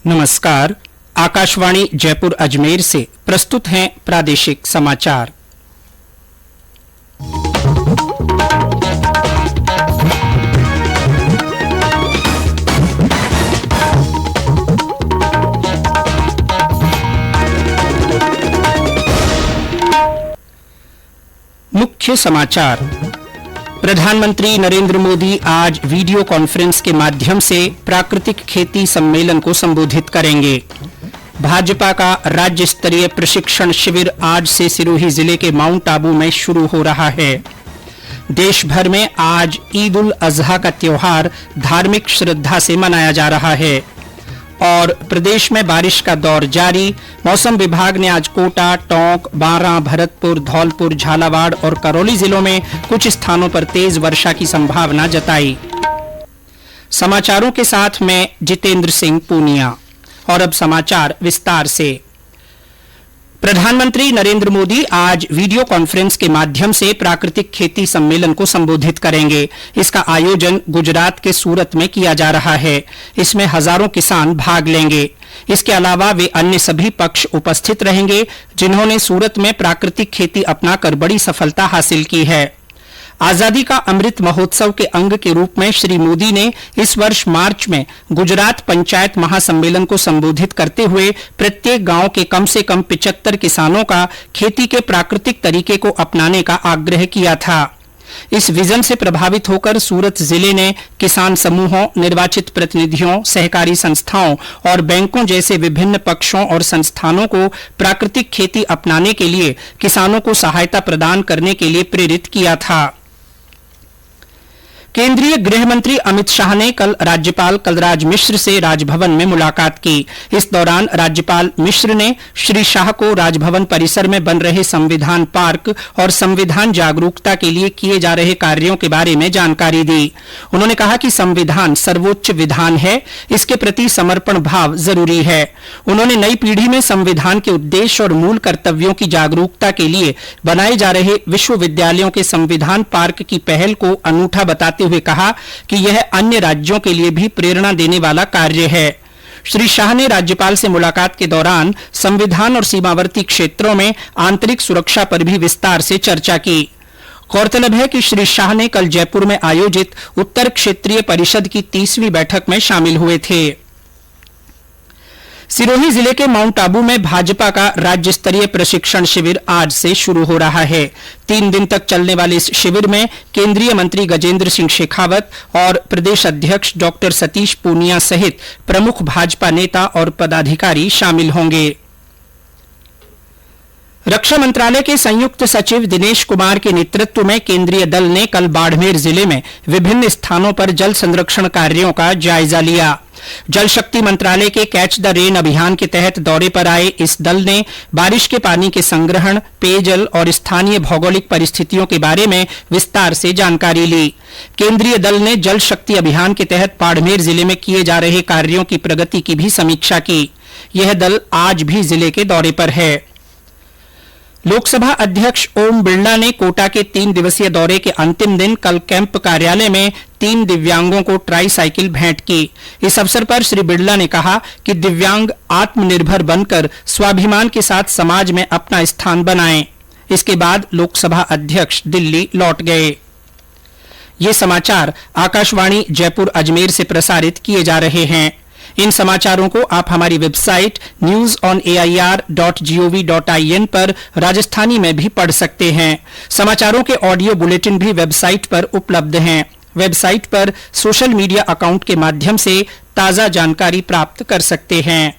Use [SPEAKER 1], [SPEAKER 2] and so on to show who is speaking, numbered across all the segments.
[SPEAKER 1] नमस्कार। आकाशवाणी जयपुर अजमेर से प्रस्तुत हैं प्रादेशिक समाचार। मुख्य समाचार। प्रधानमंत्री नरेंद्र मोदी आज वीडियो कॉन्फ्रेंस के माध्यम से प्राकृतिक खेती सम्मेलन को संबोधित करेंगे। भाजपा का राज्य स्तरीय प्रशिक्षण शिविर आज से सिरोही जिले के माउंट आबू में शुरू हो रहा है। देश भर में आज ईद उल अजहा का त्योहार धार्मिक श्रद्धा से मनाया जा रहा है और प्रदेश में बारिश का दौर जारी। मौसम विभाग ने आज कोटा, टोंक, बारां, भरतपुर, धौलपुर, झालावाड़ और करौली जिलों में कुछ स्थानों पर तेज वर्षा की संभावना जताई। समाचारों के साथ मैं जितेंद्र सिंह पूनिया। और अब समाचार विस्तार से। प्रधानमंत्री नरेंद्र मोदी आज वीडियो कॉन्फ्रेंस के माध्यम से प्राकृतिक खेती सम्मेलन को संबोधित करेंगे। इसका आयोजन गुजरात के सूरत में किया जा रहा है। इसमें हजारों किसान भाग लेंगे। इसके अलावा वे अन्य सभी पक्ष उपस्थित रहेंगे जिन्होंने सूरत में प्राकृतिक खेती अपनाकर बड़ी सफलता हासिल की है। आजादी का अमृत महोत्सव के अंग के रूप में श्री मोदी ने इस वर्ष मार्च में गुजरात पंचायत महासम्मेलन को संबोधित करते हुए प्रत्येक गांव के कम से कम 75 किसानों का खेती के प्राकृतिक तरीके को अपनाने का आग्रह किया था। इस विजन से प्रभावित होकर सूरत जिले ने किसान समूहों, निर्वाचित प्रतिनिधियों, सहकारी संस्थाओं और बैंकों जैसे विभिन्न पक्षों और संस्थानों को प्राकृतिक खेती अपनाने के लिए किसानों को सहायता प्रदान करने के लिए प्रेरित किया था। केंद्रीय गृह मंत्री अमित शाह ने कल राज्यपाल कलराज मिश्र से राजभवन में मुलाकात की। इस दौरान राज्यपाल मिश्र ने श्री शाह को राजभवन परिसर में बन रहे संविधान पार्क और संविधान जागरूकता के लिए किए जा रहे कार्यों के बारे में जानकारी दी। उन्होंने कहा कि संविधान सर्वोच्च विधान है, इसके प्रति समर्पण भाव जरूरी है। उन्होंने नई पीढ़ी में संविधान के उद्देश्य और मूल कर्तव्यों की जागरूकता के लिए बनाए जा रहे विश्वविद्यालयों के संविधान पार्क की पहल को अनूठा बताते हुए कहा कि यह अन्य राज्यों के लिए भी प्रेरणा देने वाला कार्य है। श्री शाह ने राज्यपाल से मुलाकात के दौरान संविधान और सीमावर्ती क्षेत्रों में आंतरिक सुरक्षा पर भी विस्तार से चर्चा की। गौरतलब है कि श्री शाह ने कल जयपुर में आयोजित उत्तर क्षेत्रीय परिषद की 30वीं बैठक में शामिल हुए थे। सिरोही जिले के माउंट आबू में भाजपा का राज्य स्तरीय प्रशिक्षण शिविर आज से शुरू हो रहा है। 3 दिन तक चलने वाले इस शिविर में केंद्रीय मंत्री गजेंद्र सिंह शेखावत और प्रदेश अध्यक्ष डॉक्टर सतीश पूनिया सहित प्रमुख भाजपा नेता और पदाधिकारी शामिल होंगे। रक्षा मंत्रालय के संयुक्त सचिव दिनेश कुमार के नेतृत्व में केंद्रीय दल ने कल बाड़मेर जिले में विभिन्न स्थानों पर जल संरक्षण कार्यों का जायजा लिया। जल शक्ति मंत्रालय के कैच द रेन अभियान के तहत दौरे पर आए इस दल ने बारिश के पानी के संग्रहण, पेयजल और स्थानीय भौगोलिक परिस्थितियों के बारे में विस्तार से जानकारी ली। केंद्रीय दल ने जल शक्ति अभियान के तहत बाड़मेर जिले में किए जा रहे कार्यों की प्रगति की भी समीक्षा की। यह दल आज भी जिले के दौरे पर है। लोकसभा अध्यक्ष ओम बिरला ने कोटा के 3 दिवसीय दौरे के अंतिम दिन कल कैंप कार्यालय में 3 दिव्यांगों को ट्राई साइकिल भेंट की। इस अवसर पर श्री बिरला ने कहा कि दिव्यांग आत्मनिर्भर बनकर स्वाभिमान के साथ समाज में अपना स्थान बनाएं। इसके बाद लोकसभा अध्यक्ष दिल्ली लौट गए। ये समाचार आकाशवाणी जयपुर अजमेर से प्रसारित किए जा रहे हैं। इन समाचारों को आप हमारी वेबसाइट news.on.air.gov.in पर राजस्थानी में भी पढ़ सकते हैं। समाचारों के ऑडियो बुलेटिन भी वेबसाइट पर उपलब्ध हैं। वेबसाइट पर सोशल मीडिया अकाउंट के माध्यम से ताज़ा जानकारी प्राप्त कर सकते हैं।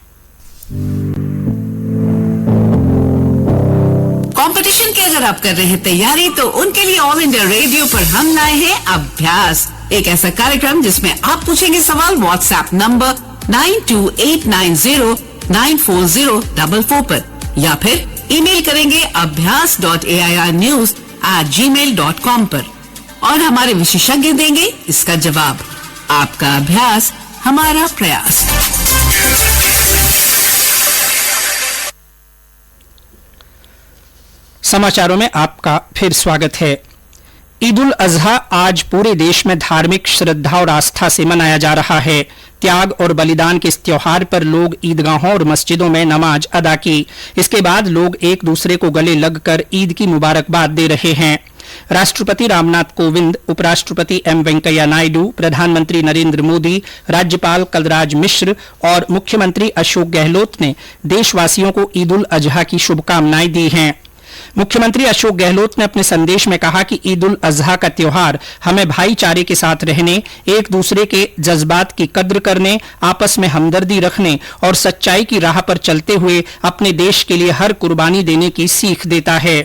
[SPEAKER 2] कंपटीशन की अगर आप कर रहे हैं तैयारी, तो उनके लिए ऑल इंडिया रेडियो पर हम लाए हैं अभ्यास, एक ऐसा कार्यक्रम जिसमें आप पूछेंगे सवाल व्हाट्सएप नंबर 9289094044 पर या फिर ईमेल करेंगे abhyas.airnews@gmail.com पर और हमारे विशेषज्ञ देंगे इसका जवाब। आपका अभ्यास हमारा प्रयास।
[SPEAKER 1] समाचारों में आपका फिर स्वागत है। ईद उल अजहा आज पूरे देश में धार्मिक श्रद्धा और आस्था से मनाया जा रहा है। त्याग और बलिदान के इस त्योहार पर लोग ईदगाहों और मस्जिदों में नमाज अदा की। इसके बाद लोग एक दूसरे को गले लगकर ईद की मुबारकबाद दे रहे हैं। राष्ट्रपति रामनाथ कोविंद, उपराष्ट्रपति एम वेंकैया नायडू, प्रधानमंत्री नरेंद्र मोदी, राज्यपाल कलराज मिश्र और मुख्यमंत्री अशोक गहलोत ने देशवासियों को ईद उल अजहा की शुभकामनाएं दी हैं। मुख्यमंत्री अशोक गहलोत ने अपने संदेश में कहा कि ईद उल अजहा का त्योहार हमें भाईचारे के साथ रहने, एक दूसरे के जज्बात की कद्र करने, आपस में हमदर्दी रखने और सच्चाई की राह पर चलते हुए अपने देश के लिए हर कुर्बानी देने की सीख देता है।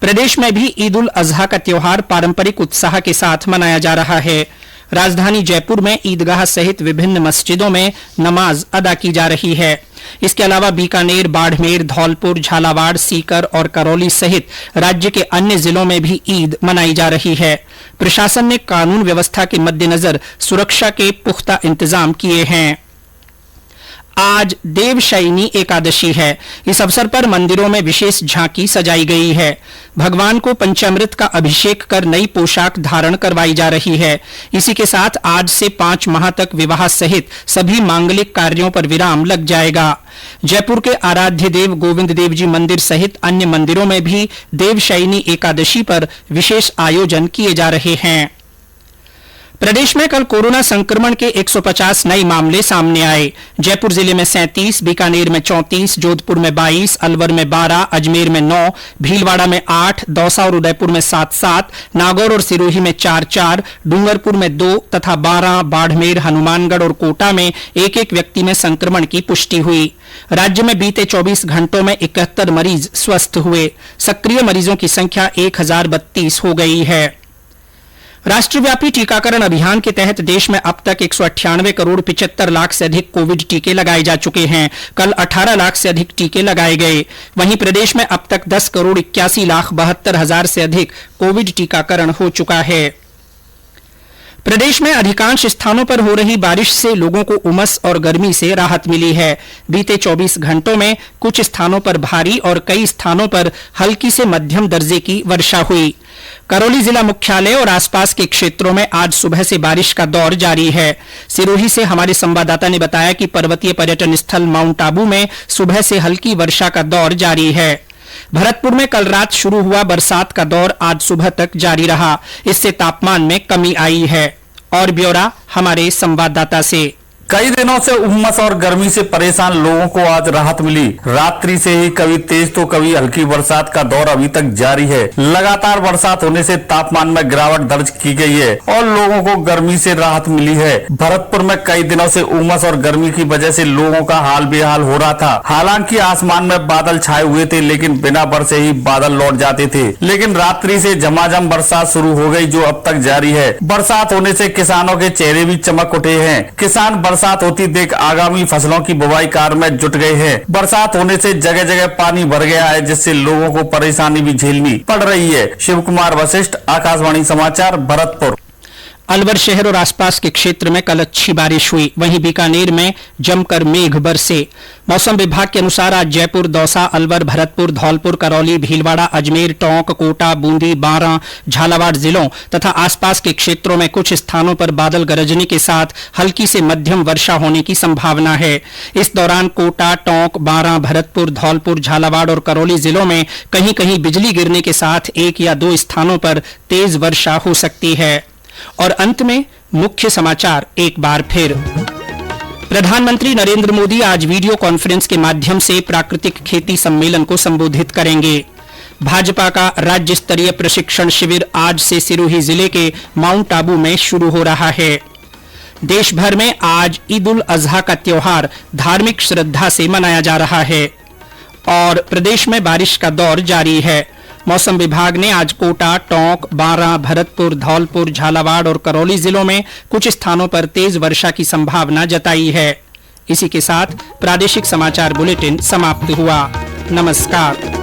[SPEAKER 1] प्रदेश में भी ईद उल अजहा का त्योहार पारंपरिक उत्साह के साथ मनाया जा रहा है। राजधानी जयपुर में ईदगाह सहित विभिन्न मस्जिदों में नमाज अदा की जा रही है। इसके अलावा बीकानेर, बाड़मेर, धौलपुर, झालावाड़, सीकर और करौली सहित राज्य के अन्य जिलों में भी ईद मनाई जा रही है। प्रशासन ने कानून व्यवस्था के मद्देनजर सुरक्षा के पुख्ता इंतजाम किए हैं। आज देवशयनी एकादशी है। इस अवसर पर मंदिरों में विशेष झांकी सजाई गई है। भगवान को पंचामृत का अभिषेक कर नई पोशाक धारण करवाई जा रही है। इसी के साथ आज से 5 माह तक विवाह सहित सभी मांगलिक कार्यों पर विराम लग जाएगा। जयपुर के आराध्य देव गोविंद देव जी मंदिर सहित अन्य मंदिरों में भी देवशयनी एकादशी पर विशेष आयोजन किए जा रहे हैं। प्रदेश में कल कोरोना संक्रमण के 150 नए मामले सामने आए। जयपुर जिले में 37, बीकानेर में 34, जोधपुर में 22, अलवर में 12, अजमेर में 9, भीलवाड़ा में 8, दौसा और उदयपुर में 7-7, नागौर और सिरोही में 4-4, डूंगरपुर में 2 तथा 12, बाड़मेर, हनुमानगढ़ और कोटा में 1-1 व्यक्ति में संक्रमण की पुष्टि हुई। राज्य में बीते 24 घंटों में 71 मरीज स्वस्थ हुए। सक्रिय मरीजों की संख्या 1032 हो गई है। राष्ट्रव्यापी टीकाकरण अभियान के तहत देश में अब तक 198 करोड़ 75 लाख से अधिक कोविड टीके लगाए जा चुके हैं। कल 18 लाख से अधिक टीके लगाए गए। वहीं प्रदेश में अब तक 10 करोड़ 81 लाख 72 हजार से अधिक कोविड टीकाकरण हो चुका है। प्रदेश में अधिकांश स्थानों पर हो रही बारिश से लोगों को उमस और गर्मी से राहत मिली है। बीते 24 घंटों में कुछ स्थानों पर भारी और कई स्थानों पर हल्की से मध्यम दर्जे की वर्षा हुई। करौली जिला मुख्यालय और आसपास के क्षेत्रों में आज सुबह से बारिश का दौर जारी है। सिरोही से हमारे संवाददाता ने बताया कि पर्वतीय पर्यटन स्थल माउंट आबू में सुबह से हल्की वर्षा का दौर जारी है। भरतपुर में कल रात शुरू हुआ बरसात का दौर आज सुबह तक जारी रहा। इससे तापमान में कमी आई है। और ब्यौरा हमारे संवाददाता से।
[SPEAKER 3] कई दिनों से उमस और गर्मी से परेशान लोगों को आज राहत मिली। रात्रि से ही कभी तेज तो कभी हल्की बरसात का दौर अभी तक जारी है। लगातार बरसात होने से तापमान में गिरावट दर्ज की गई है और लोगों को गर्मी से राहत मिली है। भरतपुर में कई दिनों से उमस और गर्मी की वजह से लोगों का हाल बेहाल हो रहा था। हालांकि आसमान में बादल छाए हुए थे, लेकिन बिना बरसे ही बादल लौट जाते थे। लेकिन रात्रि से झमाझम बरसात शुरू हो गई, जो अब तक जारी है। बरसात होने से किसानों के चेहरे भी चमक उठे हैं। किसान बरसात होती देख आगामी फसलों की बुवाई कार्य में जुट गए हैं। बरसात होने से जगह जगह पानी भर गया है, जिससे लोगों को परेशानी भी झेलनी पड़ रही है। शिव कुमार वशिष्ठ, आकाशवाणी समाचार, भरतपुर।
[SPEAKER 1] अलवर शहर और आसपास के क्षेत्र में कल अच्छी बारिश हुई। वहीं बीकानेर में जमकर मेघ बरसे। मौसम विभाग के अनुसार आज जयपुर, दौसा, अलवर, भरतपुर, धौलपुर, करौली, भीलवाड़ा, अजमेर, टोंक, कोटा, बूंदी, बारां, झालावाड़ जिलों तथा आसपास के क्षेत्रों में कुछ स्थानों पर बादल गरजने के साथ हल्की से मध्यम वर्षा होने की संभावना है। इस दौरान कोटा, टोंक, बारां, भरतपुर, धौलपुर, झालावाड़ और करौली जिलों में कहीं कहीं बिजली गिरने के साथ 1 या 2 स्थानों पर तेज वर्षा हो सकती है। और अंत में मुख्य समाचार एक बार फिर। प्रधानमंत्री नरेंद्र मोदी आज वीडियो कॉन्फ्रेंस के माध्यम से प्राकृतिक खेती सम्मेलन को संबोधित करेंगे। भाजपा का राज्य स्तरीय प्रशिक्षण शिविर आज से सिरोही जिले के माउंट आबू में शुरू हो रहा है। देश भर में आज ईद उल अजहा का त्योहार धार्मिक श्रद्धा से मनाया जा रहा है। और प्रदेश में बारिश का दौर जारी है। मौसम विभाग ने आज कोटा, टोंक, बारां, भरतपुर, धौलपुर, झालावाड़ और करौली जिलों में कुछ स्थानों पर तेज वर्षा की संभावना जताई है। इसी के साथ प्रादेशिक समाचार बुलेटिन समाप्त हुआ। नमस्कार।